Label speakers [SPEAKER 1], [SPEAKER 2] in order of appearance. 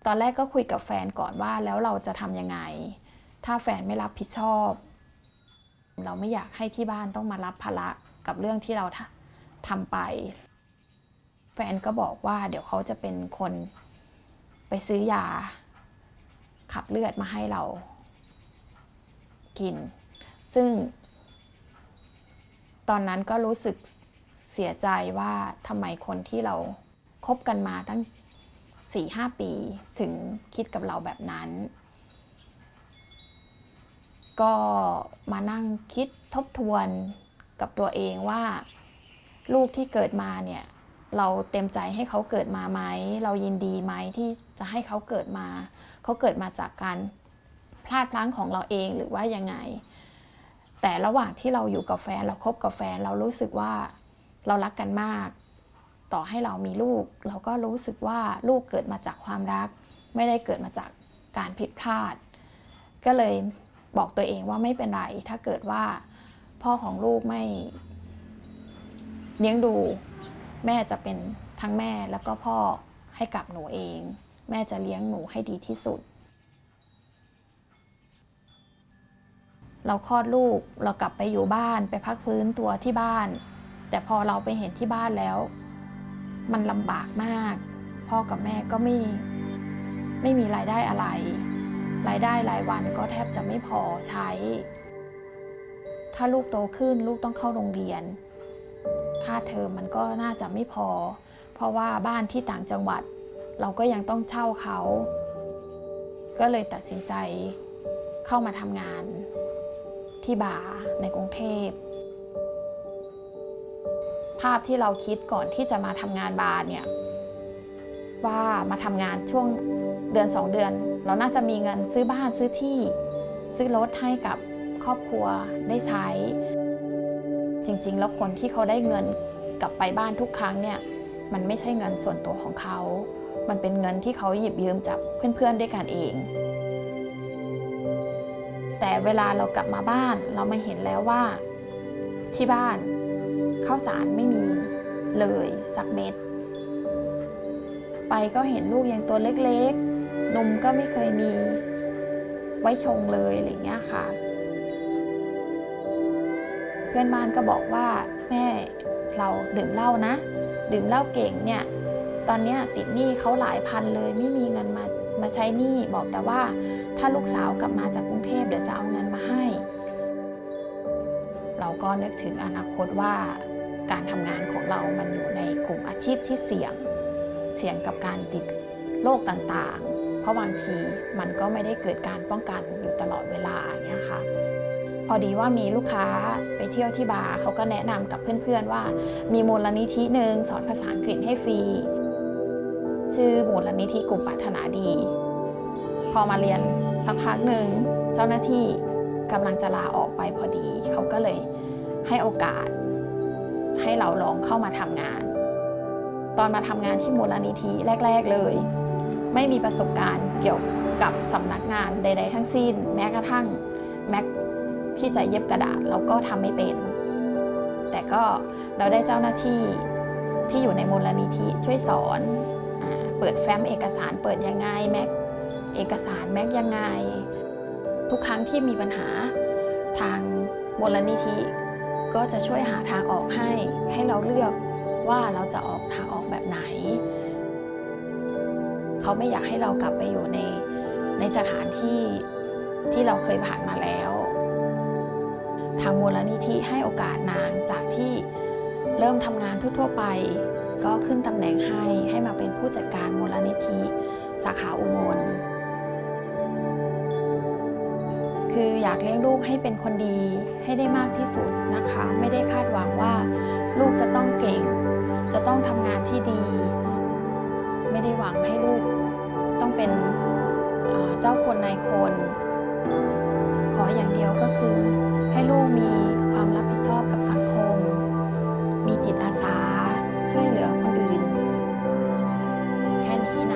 [SPEAKER 1] ตอนแรกก็คุยกับแฟนก่อนว่าแล้วเราจะทำยังไงถ้าแฟนไม่รับผิดชอบเราไม่อยากให้ที่บ้านต้องมารับภาระกับเรื่องที่เราทำไปแฟนก็บอกว่าเดี๋ยวเขาจะเป็นคนไปซื้อยาขับเลือดมาให้เรากินซึ่งตอนนั้นก็รู้สึกเสียใจว่าทำไมคนที่เราคบกันมาตั้ง 4-5 ปีถึงคิดกับเราแบบนั้นก็มานั่งคิดทบทวนกับตัวเองว่าลูกที่เกิดมาเนี่ยเราเต็มใจให้เขาเกิดมาไหมเรายินดีไหมที่จะให้เขาเกิดมาเขาเกิดมาจากการพลาดพลั้งของเราเองหรือว่ายังไงแต่ระหว่างที่เราอยู่กับแฟนเราคบกับแฟนเรารู้สึกว่าเรารักกันมากต่อให้เรามีลูกเราก็รู้สึกว่าลูกเกิดมาจากความรักไม่ได้เกิดมาจากการผิดพลาดก็เลยบอกตัวเองว่าไม่เป็นไรถ้าเกิดว่าพ่อของลูกไม่เลี้ยงดูแม่จะเป็นทั้งแม่แล้วก็พ่อให้กับหนูเองแม่จะเลี้ยงหนูให้ดีที่สุดเราคลอดลูกเรากลับไปอยู่บ้านไปพักฟื้นตัวที่บ้านแต่พอเราไปเห็นที่บ้านแล้วมันลำบากมากพ่อกับแม่ก็ไม่มีรายได้อะไรรายได้รายวันก็แทบจะไม่พอใช้ถ้าลูกโตขึ้นลูกต้องเข้าโรงเรียนค่าเทอมมันก็น่าจะไม่พอเพราะว่าบ้านที่ต่างจังหวัดเราก็ยังต้องเช่าเขาก็เลยตัดสินใจเข้ามาทำงานที่บาร์ในกรุงเทพภาพที่เราคิดก่อนที่จะมาทำงานบาร์เนี่ยว่ามาทำงานช่วงเดือน2 เดือนเราน่าจะมีเงินซื้อบ้านซื้อที่ซื้อรถให้กับครอบครัวได้ใช้จริงๆแล้วคนที่เขาได้เงินกลับไปบ้านทุกครั้งเนี่ยมันไม่ใช่เงินส่วนตัวของเขามันเป็นเงินที่เขาหยิบยืมจากเพื่อนๆด้วยกันเองแต่เวลาเรากลับมาบ้านเรามาเห็นแล้วว่าที่บ้านข้าวสารไม่มีเลยสักเม็ดไปก็เห็นลูกยังตัวเล็กๆนมก็ไม่เคยมีไว้ชงเลยอะไรเงี้ยค่ะเพื่อนบ้านก็บอกว่าแม่เราดื่มเหล้านะดื่มเหล้าเก่งเนี่ยตอนนี้ติดหนี้เขาหลายพันเลยไม่มีเงินมาใช้หนี้บอกแต่ว่าถ้าลูกสาวกลับมาจากกรุงเทพเดี๋ยวจะเอาเงินมาให้เราก็นึกถึงอนาคตว่าการทำงานของเรามันอยู่ในกลุ่มอาชีพที่เสี่ยงกับการติดโรคต่างๆเพราะบางทีมันก็ไม่ได้เกิดการป้องกันอยู่ตลอดเวลาอย่างเงี้ยค่ะพอดีว่ามีลูกค้าไปเที่ยวที่บาร์เขาก็แนะนำกับเพื่อนๆว่ามีมูลนิธิหนึ่งสอนภาษาอังกฤษให้ฟรีชื่อมูลนิธิกลุ่มปรารถนาดีพอมาเรียนสักพักหนึ่งเจ้าหน้าที่กำลังจะลาออกไปพอดีเขาก็เลยให้โอกาสให้เราลองเข้ามาทำงานตอนมาทำงานที่มูลนิธิแรกๆเลยไม่มีประสบการณ์เกี่ยวกับสำนักงานใดๆทั้งสิ้นแม้กระทั่งแม็กที่จะเย็บกระดาษเราก็ทำไม่เป็นแต่ก็เราได้เจ้าหน้าที่ที่อยู่ในมูลนิธิช่วยสอนเปิดแฟ้มเอกสารเปิดยังไงแม็กเอกสารแม็กยังไงทุกครั้งที่มีปัญหาทางมูลนิธิก็จะช่วยหาทางออกให้เราเลือกว่าเราจะออกทางออกแบบไหนเขาไม่อยากให้เรากลับไปอยู่ในสถานที่เราเคยผ่านมาแล้วทางมูลนิธิให้โอกาสนางจากที่เริ่มทำงานทั่วๆไปก็ขึ้นตำแหน่งให้มาเป็นผู้จัดการมูลนิธิสาขาอุบลคืออยากเลี้ยงลูกให้เป็นคนดีให้ได้มากที่สุดนะคะไม่ได้คาดหวังว่าลูกจะต้องเก่งจะต้องทำงานที่ดีไม่ได้หวังให้ลูกต้องเป็นเจ้าคนนายคนขออย่างเดียวก็คือให้ลูกมีความรับผิดชอบกับสังคมมีจิตอาสาช่วยเหลือคนอื่นแค่นี้นะ